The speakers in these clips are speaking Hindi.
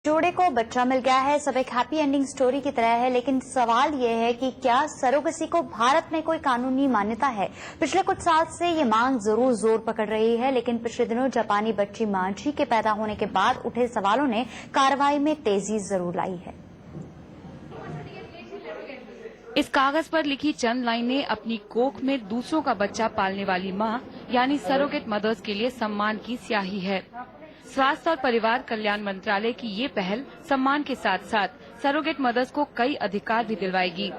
जोड़े को बच्चा मिल गया है। सब एक हैप्पी एंडिंग स्टोरी की तरह है, लेकिन सवाल ये है कि क्या सरोगेसी को भारत में कोई कानूनी मान्यता है। पिछले कुछ साल से ये मांग जरूर जोर पकड़ रही है, लेकिन पिछले दिनों जापानी बच्ची मांझी के पैदा होने के बाद उठे सवालों ने कार्रवाई में तेजी जरूर लाई है। इस कागज पर लिखी चंद लाइनें अपनी कोख में दूसरों का बच्चा पालने वाली मां यानी सरोगेट मदर्स के लिए सम्मान की स्याही है। स्वास्थ्य और परिवार कल्याण मंत्रालय की ये पहल सम्मान के साथ साथ सरोगेट मदर्स को कई अधिकार भी दिलवाएगी।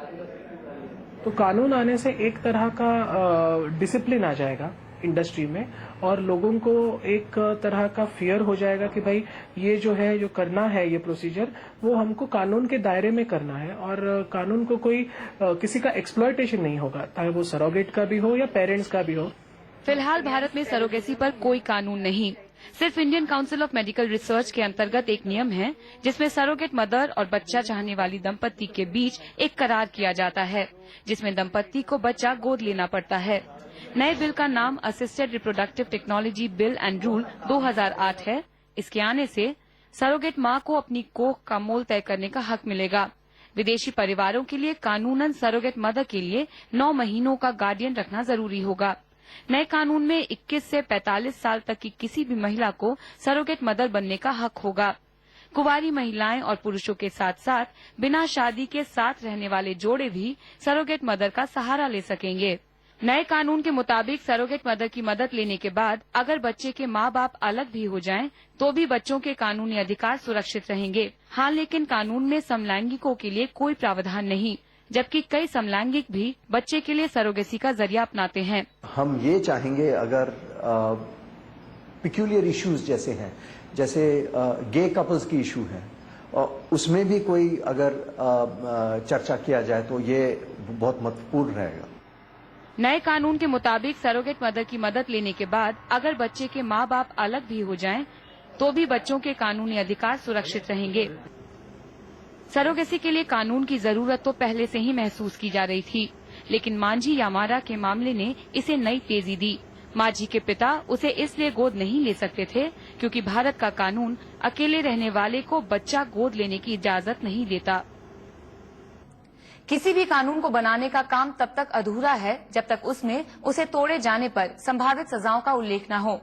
तो कानून आने से एक तरह का डिसिप्लिन आ जाएगा इंडस्ट्री में, और लोगों को एक तरह का फियर हो जाएगा कि भाई ये जो है, जो करना है ये प्रोसीजर, वो हमको कानून के दायरे में करना है, और कानून को कोई किसी का एक्सप्लॉयटेशन नहीं होगा, चाहे वो सरोगेट का भी हो या पेरेंट्स का भी हो। फिलहाल भारत में सरोगेसी पर कोई कानून नहीं, सिर्फ Indian council of medical research के अंतर्गत एक नियम है जिसमें सरोगेट मदर और बच्चा चाहने वाली दंपत्ति के बीच एक करार किया जाता है, जिसमें दंपत्ति को बच्चा गोद लेना पड़ता है। नए बिल का नाम assisted reproductive technology bill and rule 2008 है। इसके आने से सरोगेट मां को अपनी कोख का मोल तय करने का हक मिलेगा। विदेशी परिवारों के लिए कानूनन सरोगेट मदर के लिए 9 महीनों का गार्डियन रखना जरूरी होगा। नए कानून में 21 से 45 साल तक की किसी भी महिला को सरोगेट मदर बनने का हक होगा। कुंवारी महिलाएं और पुरुषों के साथ साथ बिना शादी के साथ रहने वाले जोड़े भी सरोगेट मदर का सहारा ले सकेंगे। नए कानून के मुताबिक सरोगेट मदर की मदद लेने के बाद अगर बच्चे के माँ बाप अलग भी हो जाएं, तो भी बच्चों के कानूनी अधिकार सुरक्षित रहेंगे। हाँ, लेकिन कानून में समलैंगिकों के लिए कोई प्रावधान नहीं, जबकि कई समलैंगिक भी बच्चे के लिए सरोगेसी का जरिया अपनाते हैं। हम ये चाहेंगे अगर पिक्यूलियर इश्यूज जैसे हैं, जैसे गे कपल्स की इशू है, उसमें भी कोई अगर चर्चा किया जाए तो ये बहुत महत्वपूर्ण रहेगा। नए कानून के मुताबिक सरोगेट मदर की मदद लेने के बाद अगर बच्चे के माँ बाप अलग भी हो जाएं, तो भी बच्चों के कानूनी अधिकार सुरक्षित रहेंगे। सरोगेसी के लिए कानून की जरूरत तो पहले से ही महसूस की जा रही थी, लेकिन मांझी यामारा के मामले ने इसे नई तेजी दी। मांझी के पिता उसे इसलिए गोद नहीं ले सकते थे क्योंकि भारत का कानून अकेले रहने वाले को बच्चा गोद लेने की इजाजत नहीं देता। किसी भी कानून को बनाने का काम तब तक अधूरा है जब तक उसमें उसे तोड़े जाने पर संभावित सजाओं का उल्लेख न हो।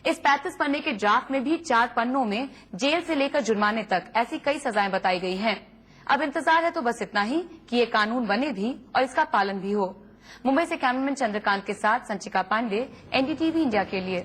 इस 35 पन्ने के ड्राफ्ट में भी 4 पन्नों में जेल से लेकर जुर्माने तक ऐसी कई सजाएं बताई गई हैं। अब इंतजार है तो बस इतना ही कि ये कानून बने भी और इसका पालन भी हो। मुंबई से कैमरामैन चंद्रकांत के साथ संचिका पांडे, एनडीटीवी इंडिया के लिए।